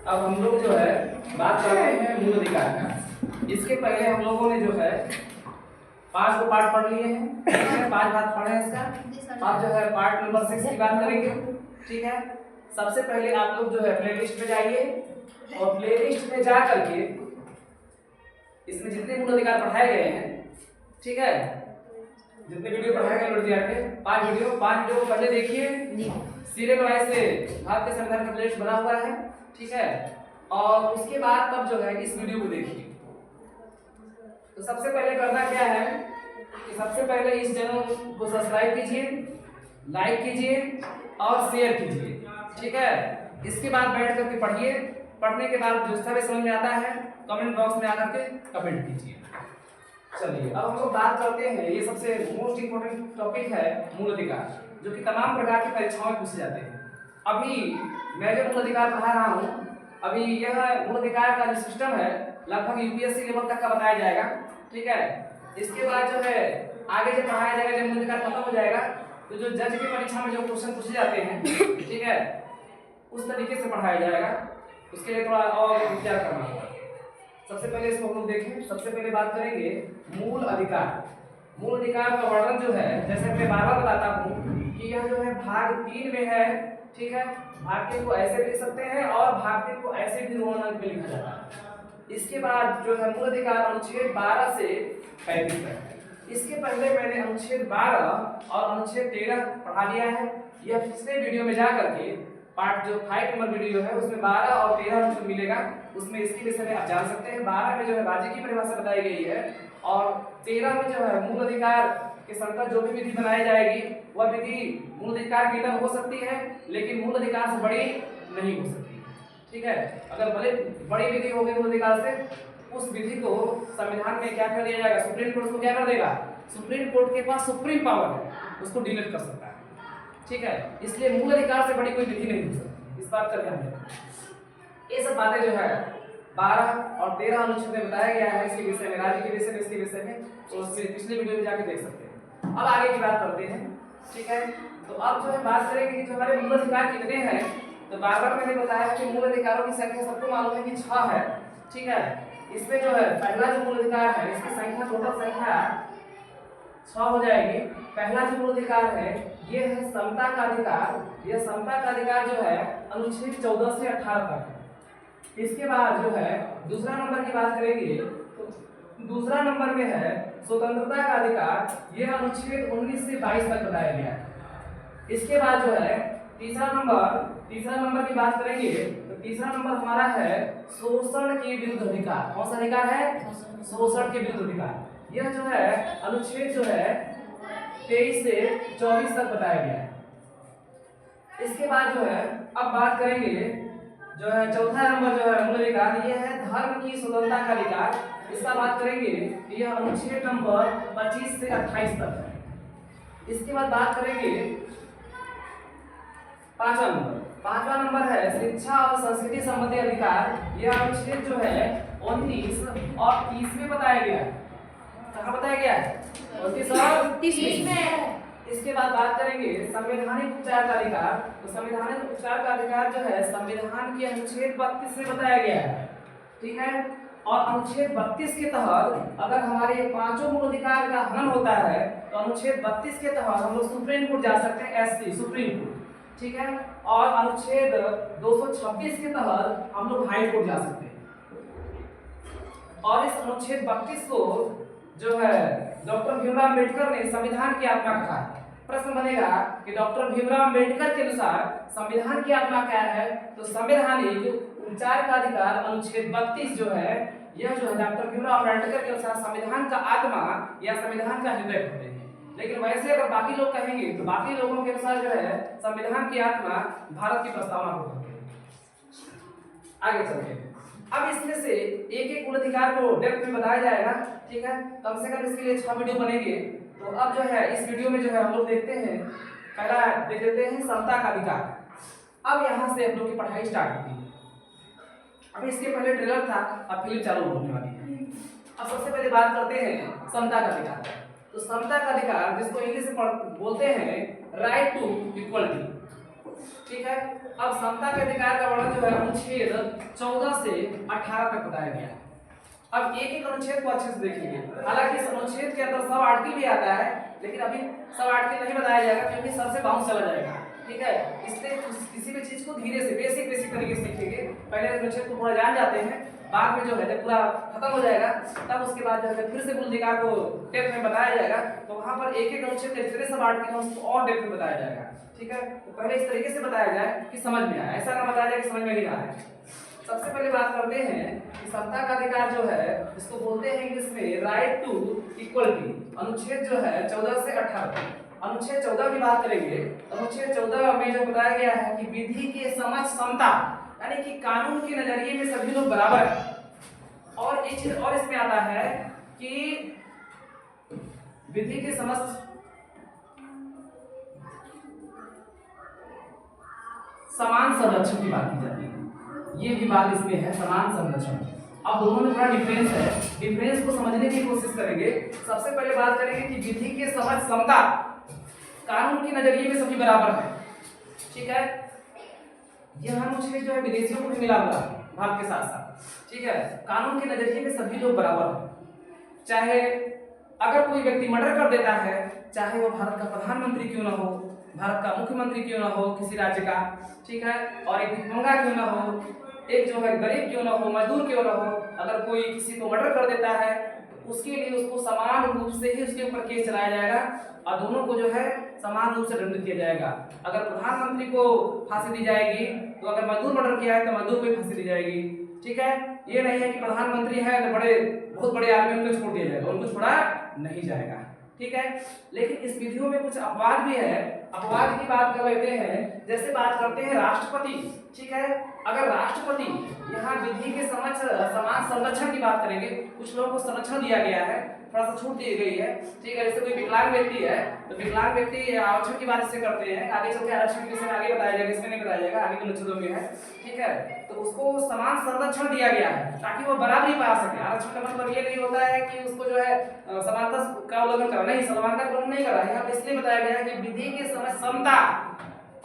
अब हम लोग जो है बात कर रहे हैं मूल अधिकार का। इसके पहले हम लोगों ने जो है 5 को पार्ट पढ़ लिए हैं, ठीक है, 5 बात पढ़े हैं इसका। अब जो है पार्ट नंबर 6 की बात करेंगे, ठीक है। सबसे पहले आप लोग जो है प्ले लिस्ट पे जाइए और प्ले लिस्ट में जा करके इसमें जितने मूल अधिकार पढ़ाए गए हैं, ठीक है, जितने वीडियो पढ़ाए गए मूल अधिकार के 5 वीडियो को पहले देखिए। सीरियल वाइज से भारतीय संविधान का प्ले लिस्ट बना हुआ है, ठीक है। और उसके बाद तब जो है इस वीडियो को देखिए। तो सबसे पहले करना क्या है कि सबसे पहले इस चैनल को सब्सक्राइब कीजिए, लाइक कीजिए और शेयर कीजिए, ठीक है। इसके बाद बैठ करके पढ़िए। पढ़ने के बाद जो भी समझ में आता है कमेंट बॉक्स में आकर के कमेंट कीजिए। चलिए अब हम लोग बात करते हैं, ये सबसे मोस्ट इंपोर्टेंट टॉपिक है मूल अधिकार, जो कि तमाम प्रकार की परीक्षाओं में पूछे जाते हैं। अभी मैं जो मूल अधिकार पढ़ा रहा हूँ, अभी यह मूल अधिकार का जो सिस्टम है लगभग यूपीएससी लेवल तक का बताया जाएगा, ठीक है। इसके बाद जो है आगे जब पढ़ाया जाएगा, जब मूल अधिकार खत्म हो जाएगा तो जो जज की परीक्षा में जो क्वेश्चन पूछे जाते हैं, ठीक है, उस तरीके से पढ़ाया जाएगा। उसके लिए थोड़ा और विचार करना होगा। सबसे पहले इसको हम लोग देखें। सबसे पहले बात करेंगे मूल अधिकार। मूल अधिकार का वर्णन जो है, जैसे मैं बार बार बताता हूँ कि यह जो है भाग 3 में है, ठीक है। भाग 3 को ऐसे लिख सकते हैं और भाग 3 को ऐसे भी रोमन अंक में लिखा जाता है। इसके बाद जो है मूल अधिकार अनुच्छेद 12 से 35 तक है। इसके पहले मैंने अनुच्छेद 12 और अनुच्छेद 13 पढ़ा लिया है। यह पिछले वीडियो में जा करके पार्ट जो 5 नंबर वीडियो है उसमें 12 और 13 अनुच्छेद मिलेगा, उसमें इसके विषय में आप जान सकते हैं। 12 में जो है राज्य की परिभाषा बताई गई है और 13 में जो है मूल अधिकार के संतत जो भी विधि बनाई जाएगी वह विधि मूल अधिकार के अंदर हो सकती है, लेकिन मूल अधिकार से बड़ी नहीं हो सकती, ठीक है। अगर बड़ी विधि होगी मूल अधिकार से, उस विधि को संविधान में क्या कर दिया जाएगा, सुप्रीम कोर्ट उसको क्या कर देगा, सुप्रीम कोर्ट के पास सुप्रीम पावर है, उसको डिलीट कर सकता है, ठीक है। इसलिए मूल अधिकार से बड़ी कोई विधि नहीं हो सकती, इस बात का ध्यान रखें। ये सब बातें जो है 12 और 13 अनुच्छेद में बताया गया है इसके विषय में, राज्य के विषय में, इसके विषय में, तो उससे पिछले वीडियो में जाके देख सकते हैं। अब आगे की बात करते हैं, ठीक है। तो अब जो है बात करेंगे कि जो हमारे मूल अधिकार कितने हैं। तो बार बार मैंने बताया कि मूल अधिकारों की संख्या सबको मालूम है कि 6 है, ठीक है। इसमें जो है पहला जो मूल अधिकार है इसकी संख्या, टोटल संख्या 6 हो जाएगी। पहला जो मूल अधिकार है ये है समता का अधिकार। यह समता का अधिकार जो है अनुच्छेद 14 से 18 तक है। इसके बाद जो है दूसरा नंबर की बात करेंगे तो दूसरा नंबर में है स्वतंत्रता का अधिकार। यह अनुच्छेद 19 से 22 तक बताया गया है। इसके बाद जो है तीसरा नंबर की बात करेंगे तो तीसरा नंबर हमारा है शोषण के विरुद्ध अधिकार। कौन सा अधिकार है, शोषण के विरुद्ध अधिकार। यह जो है अनुच्छेद जो है 23 से 24 तक बताया गया है। इसके बाद जो है अब बात करेंगे जो है चौथा नंबर जो है मूल अधिकार, यह है धर्म की स्वतंत्रता का अधिकार। इसका बात करेंगे कि यह अनुच्छेद नंबर 25 से 28 तक है। इसके बाद बात करेंगे पांचवा नंबर है शिक्षा और संस्कृति संबंधी अधिकार। यह अनुच्छेद जो है 29 और 30 में बताया गया है। कहाँ बताया गया है, 29 और 30 में। इसके बाद बात करेंगे संवैधानिक उपचार का अधिकार। तो संवैधानिक उपचार का अधिकार जो है संविधान के अनुच्छेद 32 में बताया गया है, ठीक है। और अनुच्छेद 32 के तहत अगर हमारे पांचों मूल अधिकार का हनन होता है तो अनुच्छेद 32 के तहत हम लोग सुप्रीम कोर्ट जा सकते हैं, एससी सुप्रीम कोर्ट, ठीक है। और अनुच्छेद 226 के तहत हम लोग हाई कोर्ट जा सकते हैं। और इस अनुच्छेद 32 को जो है डॉक्टर भीमराव अम्बेडकर ने संविधान की आत्मा कहा है। प्रश्न बनेगा कि डॉक्टर भीमराव अम्बेडकर के अनुसार संविधान की आत्मा क्या है, तो संवैधानिक उपचार का अधिकार अनुच्छेद 32 जो है, यह जो है डॉक्टर भीमराव अम्बेडकर के अनुसार संविधान का आत्मा या संविधान का हृदय होते हैं। लेकिन वैसे अगर बाकी लोग कहेंगे तो बाकी लोगों के अनुसार जो है संविधान की आत्मा भारत की प्रस्तावना होती है। आगे चलते हैं। अब इसमें से एक एक मूल अधिकार को डेप्थ में बताया जाएगा, ठीक है। कम से कम इसके लिए 6 वीडियो बनेंगे। तो अब जो है इस वीडियो में जो है हम लोग देखते हैं, पहला देख लेते हैं समता का अधिकार। अब यहाँ से हम लोग की पढ़ाई स्टार्ट होती है। अभी इसके पहले ट्रेलर था, अब फिल्म चालू होने वाली है। अब सबसे पहले बात करते हैं समता का अधिकार। तो समता का अधिकार जिसको इंग्लिश में बोलते हैं राइट टू इक्वलिटी, ठीक है। अब समता के अधिकार का वर्णन जो है अनुच्छेद 14 से 18 तक बताया गया है। अब एक एक अनुच्छेद को अच्छे से देखेंगे। हालांकि इस अनुच्छेद के अंदर सब आर्टिकल भी आता है, लेकिन अभी सब आर्टिकल नहीं बताया जाएगा क्योंकि सर से बाउंस चला जाएगा, ठीक है। इसलिए किसी भी चीज को धीरे से बेसिक तरीके से सीखेंगे। पहले अनुच्छेद को थोड़ा जान जाते हैं, बाद में जो है जब पूरा खत्म हो जाएगा तब उसके बाद जो है फिर से मूल अधिकार को डेप्थ में बताया जाएगा, तो वहां पर एक एक अनुच्छेद के जितने सब आर्टिकल उसको और डेप्थ में बताया जाएगा, ठीक है। तो पहले इस तरीके से बताया जाए कि समझ में आए, ऐसा ना बताया जाए कि समझ में नहीं आ रहा है। सबसे पहले बात करते हैं कि समता का अधिकार जो है इसको बोलते हैं इंग्लिश में राइट टू इक्वलिटी। अनुच्छेद जो है 14 से 18। अनुच्छेद 14 की बात करेंगे। अनुच्छेद 14 में जो बताया गया है कि विधि के समक्ष समता, यानी कि कानून के नजरिए में सभी लोग बराबर है। और एक चीज और इसमें आता है कि विधि के समक्ष समान संरक्षण की बात की जाती है। ये भी बात इसमें है, समान संरक्षण। अब दोनों में थोड़ा डिफरेंस है, डिफरेंस को समझने की कोशिश करेंगे। सबसे पहले बात करेंगे कि विधि के समक्ष समता, कानून के नजरिए में सभी बराबर है, ठीक है। यह अनुच्छेद जो है विदेशियों को भी मिला हुआ है भारत के साथ साथ, ठीक है। कानून के नजरिए में सभी लोग बराबर है। चाहे अगर कोई व्यक्ति मर्डर कर देता है, चाहे वो भारत का प्रधानमंत्री क्यों ना हो, भारत का मुख्यमंत्री क्यों ना हो किसी राज्य का, ठीक है, और एक भिखमंगा क्यों ना हो, एक जो है गरीब क्यों ना हो, मजदूर क्यों ना हो, अगर कोई किसी को मर्डर कर देता है तो उसके लिए उसको समान रूप से ही उसके ऊपर केस चलाया जाएगा और दोनों को जो है समान रूप से दंडित किया जाएगा। अगर प्रधानमंत्री को फांसी दी जाएगी तो अगर मजदूर मर्डर किया है तो मजदूर को फांसी दी जाएगी, ठीक है। ये नहीं है कि प्रधानमंत्री है तो बहुत बड़े आदमी उनको छोड़ दिया जाएगा, उनको छोड़ा नहीं जाएगा, ठीक है। लेकिन इस विधियों में कुछ अपवाद भी है। अपवाद की बात कर लेते हैं, जैसे बात करते हैं राष्ट्रपति, ठीक है। अगर राष्ट्रपति, यहाँ विधि के समक्ष समान संरक्षण की बात करेंगे, कुछ लोगों को संरक्षण दिया गया है, थोड़ा सा छूट दी गई है, ठीक है। जैसे कोई विकलांग व्यक्ति है तो विकलांग व्यक्ति आरक्षण की बात इससे करते हैं, आगे चल के आरक्षण के विषय में आगे बताया जाएगा, इसमें नहीं बताया जाएगा, आगे के अनुच्छेदों में है, ठीक है। तो उसको समान संरक्षण दिया गया है ताकि वो बराबरी पा सके। आरक्षण का मतलब ये नहीं होता है कि उसको जो है समानता का उल्लंघन करा, नहीं, समानता का उल्लंघन नहीं करा। यहाँ पे इसलिए बताया गया है कि विधि के समक्ष समता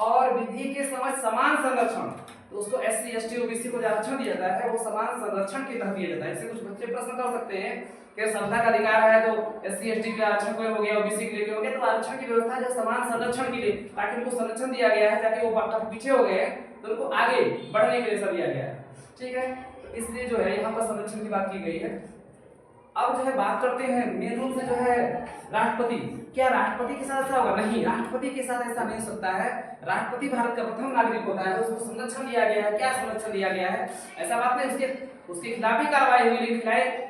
और विधि के समक्ष समान संरक्षण, तो उसको SC ST OBC को जो आरक्षण दिया जाता है वो समान संरक्षण के तहत दिया जाता है। इससे कुछ बच्चे प्रश्न कर सकते हैं कि समता का अधिकार है तो SC ST के आरक्षण को हो गया, OBC के लिए हो गया, तो आरक्षण की व्यवस्था जो समान संरक्षण के लिए, ताकि उनको संरक्षण दिया गया है ताकि वो पीछे हो गए तो उनको आगे बढ़ने के लिए सब दिया गया है, ठीक है। तो इसलिए जो है यहाँ पर संरक्षण की बात की गई है। अब जो है बात करते हैं मेन रूप से जो है राष्ट्रपति, क्या राष्ट्रपति के साथ ऐसा होगा? नहीं, राष्ट्रपति के साथ ऐसा नहीं हो सकता है। राष्ट्रपति भारत का प्रथम नागरिक होता है, उसको संरक्षण दिया गया है। क्या संरक्षण दिया गया है? ऐसा बात नहीं, उसके खिलाफ ही कार्रवाई हुई, लेकिन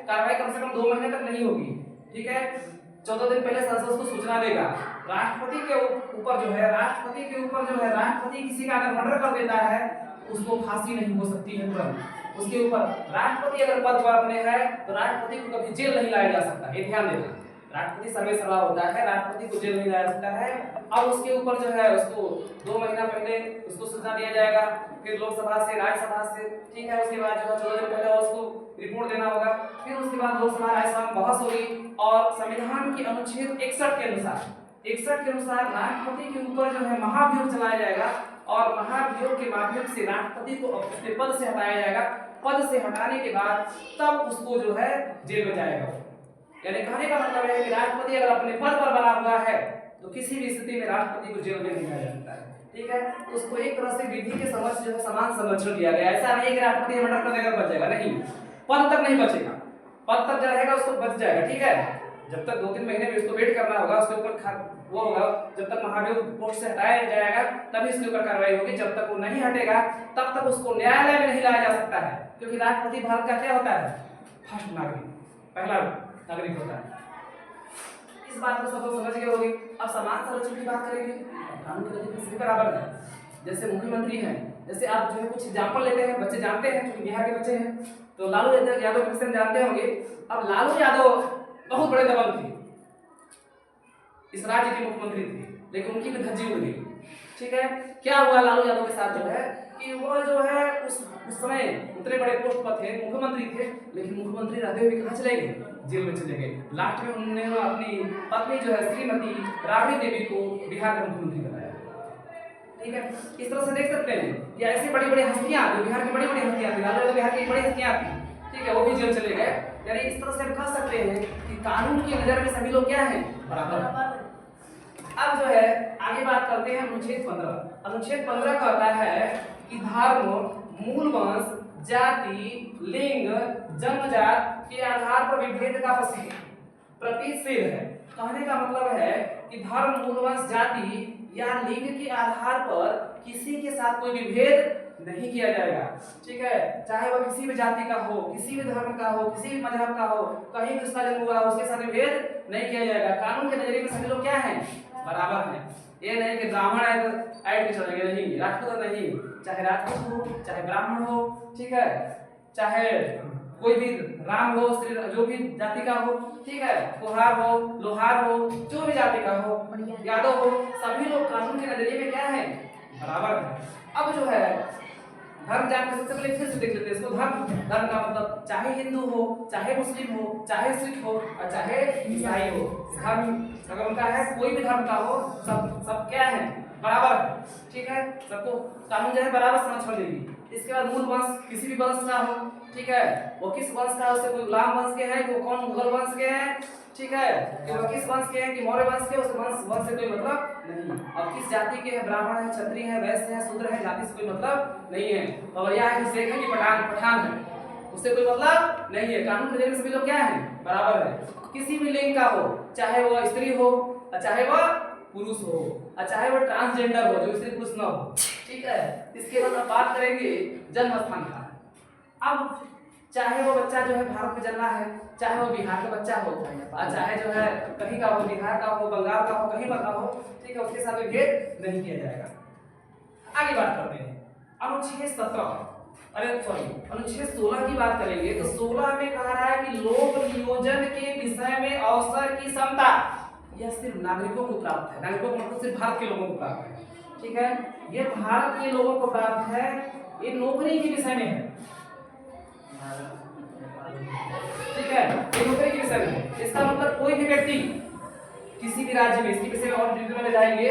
कार्रवाई कम से कम 2 महीने तक नहीं होगी, ठीक है। 14 दिन पहले संसद उसको सूचना देगा। राष्ट्रपति के ऊपर जो है राष्ट्रपति किसी का अगर मर्डर कर देता है उसको फांसी नहीं हो सकती है तुरंत उसके ऊपर। राष्ट्रपति अगर पद पर अपने है तो राष्ट्रपति को कभी जेल नहीं लाया जा सकता, ये ध्यान देना। राष्ट्रपति सर्वेसर्वा होता है, राष्ट्रपति को जेल नहीं लाया जा सकता है। अब उसके ऊपर जो है उसको 2 महीना पहले उसको सूचना दिया जाएगा, फिर लोकसभा से, राज्यसभा से, ठीक है। उसके बाद जो है 14 दिन पहले उसको रिपोर्ट देना होगा, फिर उसके बाद लोकसभा राज्यसभा में बहस होगी और संविधान के अनुच्छेद 61 के अनुसार राष्ट्रपति के ऊपर जो है महाभियोग चलाया जाएगा और महाभियोग के माध्यम से राष्ट्रपति को अपने पद से हटाया जाएगा। पद से हटाने के बाद तब उसको जो है जेल में जाएगा। यानी कहने का मतलब है कि राष्ट्रपति अगर अपने पद पर बना हुआ है तो किसी भी स्थिति में राष्ट्रपति को जेल में नहीं जाया जा सकता है, ठीक है। तो उसको एक तरह से विधि के समक्ष जो है समान संरक्षण दिया गया। ऐसा नहीं कि राष्ट्रपति मर्डर कर देगा बच जाएगा, नहीं, पद तक नहीं बचेगा, पद तक जो रहेगा उसको बच जाएगा, ठीक है। जब तक 2-3 महीने में उसको वेट करना होगा, उसके ऊपर वो होगा, जब तक महाभियोग पोस्ट से हटाया जाएगा तभी इसके ऊपर कार्रवाई होगी। जब तक वो नहीं हटेगा तब तक उसको न्यायालय में नहीं लाया जा सकता है, क्योंकि राष्ट्रपति भारत का क्या होता है? फर्स्ट नागरिक, पहला नागरिक होता है। इस बात को सब लोग समझ गए होंगे। अब समान संरक्षण की बात करेंगे। कानून के नजरिए सभी बराबर है। जैसे मुख्यमंत्री हैं, जैसे आप जो है कुछ एग्जाम्पल लेते हैं, बच्चे जानते हैं क्योंकि बिहार के बच्चे हैं, तो लालू यादव के विषय में जानते होंगे। अब लालू यादव बहुत बड़े दबंग थे, इस राज्य के मुख्यमंत्री थे, लेकिन उनकी भी धज्जी उड़ गई, ठीक है। क्या हुआ लालू यादव के साथ जो है कि वो जो है उस समय उतने बड़े पोस्ट पर थे, मुख्यमंत्री थे, लेकिन मुख्यमंत्री रहते हुए कहाँ चले गए? जेल में चले गए। लास्ट में उन्होंने अपनी पत्नी जो है श्रीमती राबड़ी देवी को बिहार का मुख्यमंत्री बनाया। ठीक है, इस तरह से देख सकते हैं कि ऐसी बड़ी बड़ी हस्तियां, जो बिहार की बड़ी बड़ी हस्तियां थी, लालू यादव बिहार की बड़ी हस्तियां थी, ठीक है, वो भी जेल चले गए। यानी इस तरह से हम कह सकते हैं कि कानून की नजर में सभी लोग क्या हैं, बराबर। अब जो है आगे बात करते हैं अनुच्छेद 15। अनुच्छेद 15 कहता है कि धर्म, मूल वंश, जाति, लिंग, जन्मजात के आधार पर विभेद का प्रतिषेध है। कहने का मतलब है कि धर्म, मूल वंश, जाति या लिंग के आधार पर किसी के साथ कोई विभेद नहीं किया जाएगा, ठीक है, चाहे वह किसी भी जाति का हो, किसी भी धर्म का हो, किसी भी मजहब का हो, कहीं भी उसका जन्म हुआ उसके साथ विभेद नहीं किया जाएगा। कानून के नजरिए में सभी लोग क्या हैं, बराबर हैं। ये नहीं कि ब्राह्मण है तो ऐड के चलेंगे, नहीं, राजपूत नहीं, चाहे राजपूत हो, चाहे ब्राह्मण हो, ठीक है, चाहे कोई भी राम हो, श्री जो भी जाति का हो, ठीक है, कुहार हो, लोहार हो, जो भी जाति का हो, यादव हो, सभी लोग कानून के नजरिए में क्या है, बराबर है। अब जो है धर्म जान के सबसे पहले फिर से देख लेते हैं इसको। धर्म, धर्म का मतलब चाहे हिंदू हो, चाहे मुस्लिम हो, चाहे सिख हो और चाहे ईसाई हो, धर्म अगर उनका है, कोई भी धर्म का हो, सब क्या है, बराबर, ठीक है, सबको कानून जो है बराबर समझ लेगी। इसके बाद मूल वंश, किसी भी वंश का हो, ठीक है, वो किस वंश का है, उससे कोई गुलाम वंश के हैं, वो कौन मुगल वंश के हैं, ठीक है, कि वो किस वंश के हैं, कि मौर्य वंश के, उस वंश से कोई मतलब नहीं। और किस जाति के हैं, ब्राह्मण है, क्षत्रिय है, वैश्य है, शूद्र है, जाति से कोई मतलब नहीं है। और यह है कि शेख है कि पठान है, उससे कोई मतलब नहीं है। कानून के नजरिए में सभी लोग क्या है, बराबर है। किसी भी लिंग का हो, चाहे वह स्त्री हो, चाहे वह पुरुष हो, और चाहे वह ट्रांसजेंडर हो, जो स्त्री पुरुष न हो, ठीक है। इसके बाद हम बात करेंगे जन्म स्थान का। अब चाहे वो बच्चा जो है भारत में जन्मा है, चाहे वो बिहार का बच्चा हो, और चाहे जो है कहीं का हो, बिहार का हो, बंगाल का हो, कहीं पर का हो, ठीक है, उसके साथ भेद नहीं किया जाएगा। आगे बात करते हैं अनुच्छेद 17, अरे सॉरी अनुच्छेद 16 की बात करेंगे। तो 16 में कहा रहा है कि लोक नियोजन के विषय में अवसर की समता यह सिर्फ नागरिकों को प्राप्त है। नागरिकों को मतलब सिर्फ भारत के लोगों को प्राप्त है, ठीक है, ये भारत के लोगों को प्राप्त है, ये नौकरी के विषय में है, ठीक है, ये नौकरी के विषय में। इसका मतलब कोई भी व्यक्ति किसी भी राज्य में, इसके विषय में और डिटेल में जाएंगे,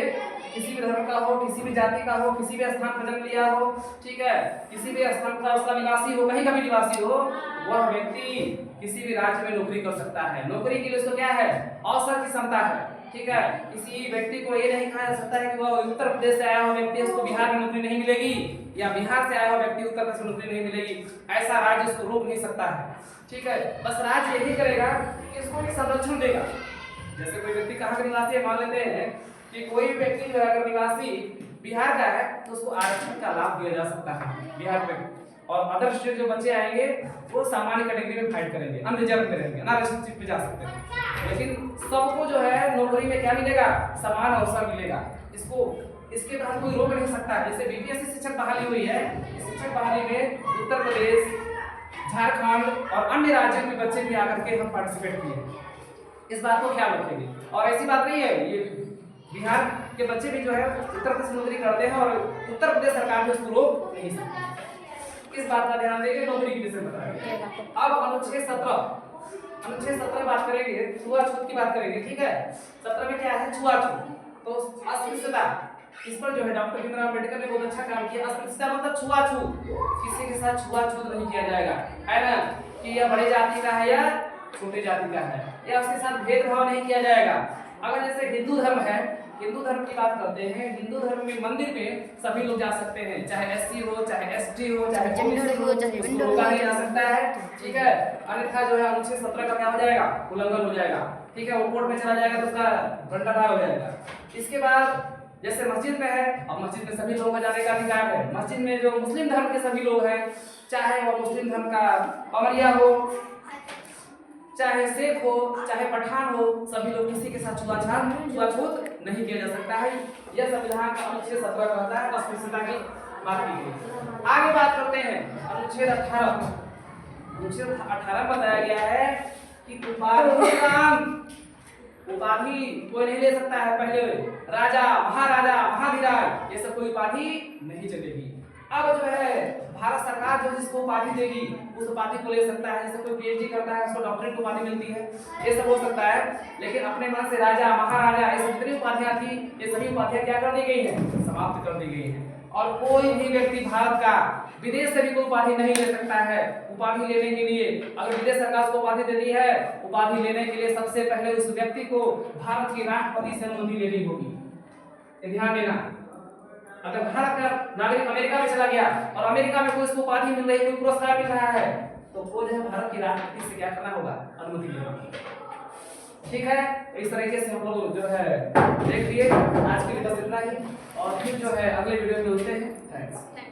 किसी भी धर्म का हो, किसी भी जाति का हो, किसी भी स्थान पर जन्म लिया हो, ठीक है, किसी भी स्थान का उसका निवासी हो, कहीं का भी निवासी हो, वह व्यक्ति किसी भी राज्य में नौकरी कर सकता है। नौकरी के लिए उसको क्या है, अवसर की क्षमता है, ठीक है। किसी व्यक्ति को ये नहीं कहा जा सकता है कि वह उत्तर प्रदेश से आया हुआ व्यक्ति उसको बिहार में नौकरी नहीं मिलेगी, या बिहार से आया हुआ व्यक्ति उत्तर प्रदेश में नौकरी नहीं मिलेगी, ऐसा राज्य उसको रोक नहीं सकता है, ठीक है। बस राज्य यही करेगा कि इसको एक संरक्षण देगा। जैसे कोई व्यक्ति कहाँ का निवासी है, मान लेते हैं कि कोई व्यक्ति जो अगर निवासी बिहार का है तो उसको आरक्षण का लाभ दिया जा सकता है बिहार में, और अदर स्टेट जो बच्चे आएंगे वो सामान्य कैटेगरी में फाइट करेंगे, अनरिजर्व में रहेंगे, अनारक्षित सीट पे जा सकते हैं। लेकिन सबको जो है नौकरी में क्या मिलेगा, समान अवसर मिलेगा। इसको इसके तहत कोई रोक नहीं सकता। जैसे बीपीएससी शिक्षक बहाली हुई है, शिक्षक बहाली में उत्तर प्रदेश, झारखंड और अन्य राज्यों के बच्चे भी आकर के हम पार्टिसिपेट किए। इस बात को ख्याल रखेंगे। और ऐसी बात नहीं है, ये बिहार के बच्चे भी जो है उत्तर प्रदेश में नौकरी करते हैं और उत्तर प्रदेश सरकार भी उसको रोक नहीं सकती। इस बात का ध्यान देंगे, नौकरी के विषय में बताएंगे। अब अनुच्छेद 17 बात करेंगे, छुआछूत की बात करेंगे, ठीक है। 17 में क्या है, छुआछूत। तो अस्पृश्यता, इस पर जो है डॉक्टर भीमराव अम्बेडकर ने बहुत अच्छा काम किया। अस्पृश्यता मतलब छुआछूत, किसी के साथ छुआछूत नहीं किया जाएगा, है ना, कि यह बड़े जाति का है या छोटे जाति का है, या उसके साथ भेदभाव नहीं किया जाएगा। अगर जैसे हिंदू धर्म है, हिंदू धर्म की बात करते हैं, हिंदू धर्म में मंदिर में सभी लोग जा सकते हैं, चाहे एससी हो, चाहे एसटी हो, चाहे ओबीसी हो, उसको रोका नहीं जा सकता है, ठीक है। अन्यथा जो है अनुच्छेद 17 का क्या हो जाएगा, उल्लंघन हो जाएगा, ठीक है, वो कोर्ट में चला जाएगा तो उसका दंडादाय हो जाएगा। इसके बाद जैसे मस्जिद में है, अब मस्जिद में सभी लोगों का जाने का अधिकार है। मस्जिद में जो मुस्लिम धर्म के सभी लोग हैं, चाहे वो मुस्लिम धर्म का अमरिया हो, चाहे शेख हो, चाहे पठान हो, सभी लोग किसी के साथ छुआछूत नहीं किया जा सकता है। यह संविधान का अनुच्छेद 17 कहता है। अस्पृश्यता की बात की गई। आगे बात करते हैं अनुच्छेद 18। अनुच्छेद 18 बताया गया है कि उपाधि कोई नहीं ले सकता है। पहले राजा, महाराजा, महाधिराज, ये सब कोई उपाधि नहीं चलेगी। अब जो है भारत सरकार जो जिसको उपाधि देगी उस उपाधि को ले सकता है। जैसे कोई पीएचडी करता है उसको डॉक्टरेट की उपाधि मिलती है, ये सब हो सकता है। लेकिन अपने मन से राजा, महाराजा, ये सब जितनी उपाधियां थी, ये सभी उपाधियां क्या कर दी गई है, समाप्त कर दी गई है और कोई भी व्यक्ति भारत का विदेश से भी कोई उपाधि नहीं ले सकता है। उपाधि लेने के लिए अगर विदेश सरकार उसको उपाधि देती है, उपाधि लेने के लिए सबसे पहले उस व्यक्ति को भारत के राष्ट्रपति से अनुमति लेनी होगी। ये ध्यान देना। अगर भारत का नागरिक अमेरिका में चला गया और अमेरिका में कोई उसको उपाधि मिल रही है, कोई पुरस्कार मिल रहा है, तो वो जो है भारत के राष्ट्रपति से क्या करना होगा? अनुमति लेना होगा। ठीक है, इस तरीके से हम लोग जो है देख लिए। आज के लिए बस इतना ही और फिर जो है अगले वीडियो में मिलते हैं। थैंक्स।